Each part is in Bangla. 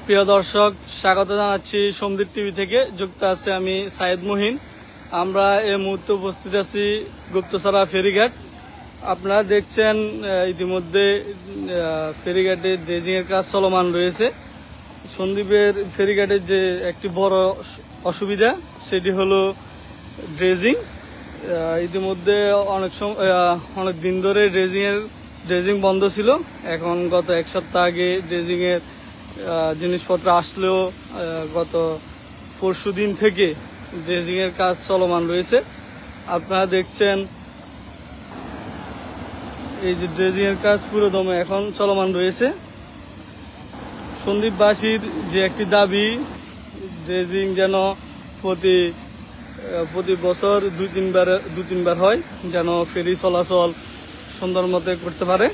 প্রিয় দর্শক, স্বাগত জানাচ্ছি সমদ্বীপ টিভি থেকে। যুক্ত আছে আমি সাইদ মুহিন। আমরা এই মুহূর্তে উপস্থিত আছি গুপ্তছড়া ফেরিঘাট। আপনারা দেখছেন ইতিমধ্যে ফেরিঘাটে ড্রেজিং এর কাজ চলমান রয়েছে। সন্দ্বীপের ফেরিঘাটের যে একটি বড় অসুবিধা সেটি হলো ড্রেজিং। ইতিমধ্যে অনেক দিন ধরে ড্রেজিং বন্ধ ছিল। এখন গত এক সপ্তাহ আগে ড্রেজিং এর জিনিসপত্র আসলেও গত পরশু দিন থেকে ড্রেজিং এর কাজ চলমান রয়েছে। আপনারা দেখছেন এই যে ড্রেজিং এর কাজ পুরোদমে এখন চলমান রয়েছে। সন্দ্বীপবাসীর যে একটি দাবি, ড্রেজিং যেন প্রতি বছর দু তিনবার হয়, যেন ফেরি চলাচল সুন্দর মতো করতে পারে।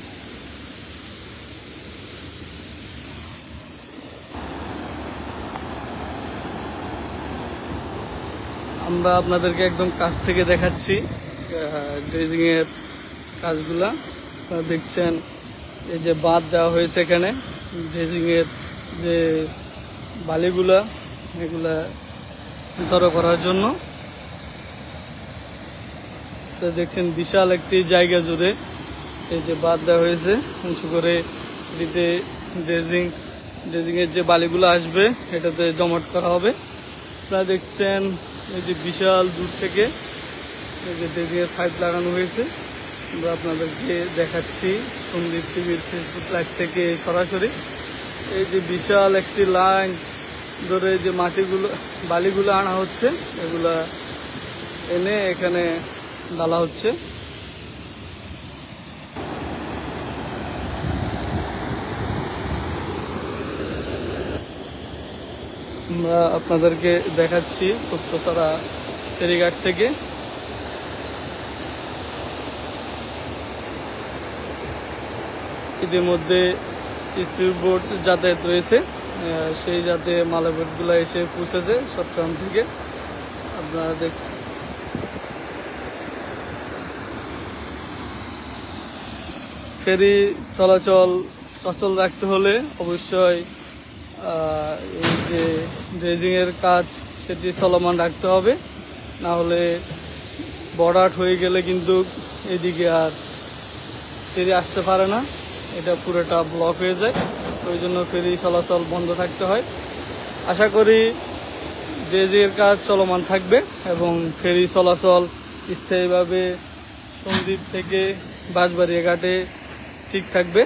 আমরা আপনাদেরকে একদম কাছ থেকে দেখাচ্ছি ড্রেজিং এর কাজগুলা। আপনারা দেখছেন এই যে বাঁধ দেওয়া হয়েছে এখানে ড্রেজিং এর যে বালিগুলা এগুলা জড়ো করার জন্য। তো দেখছেন বিশাল একটি জায়গা জুড়ে এই যে বাঁধ দেওয়া হয়েছে উঁচু করে। এটিতে ড্রেজিং এর যে বালিগুলো আসবে এটাতে জমাট করা হবে। আপনারা দেখছেন এই যে বিশাল দূর থেকে এই যে ড্রেজিং এর পাইপ লাগানো হয়েছে। আমরা আপনাদেরকে দেখাচ্ছি সন্দ্বীপ টিভির ফেসবুক লাইভ থেকে সরাসরি। এই যে বিশাল একটি লাইন ধরে যে বালিগুলো আনা হচ্ছে, এগুলা এনে এখানে ডালা হচ্ছে। আমরা আপনাদেরকে দেখাচ্ছি গুপ্তছড়া ফেরিঘাট থেকে। ইতিমধ্যে স্পিড বোট যাতায়াত রয়েছে, সেই যাতে মালাবোটগুলো এসে পৌঁছেছে চট্টগ্রাম থেকে। আপনারা ফেরি চলাচল সচল রাখতে হলে অবশ্যই এই যে ড্রেজিং এর কাজ সেটি চলমান রাখতে হবে। না হলে বর্ডার হয়ে গেলে কিন্তু এদিকে আর ফেরি আসতে পারে না, এটা পুরোটা ব্লক হয়ে যায়। ওই জন্য ফেরি চলাচল বন্ধ থাকতে হয়। আশা করি ড্রেজিং এর কাজ চলমান থাকবে এবং ফেরি চলাচল স্থায়ীভাবে সন্দ্বীপ থেকে বাঁশবাড়িয়া ঘাটে ঠিক থাকবে।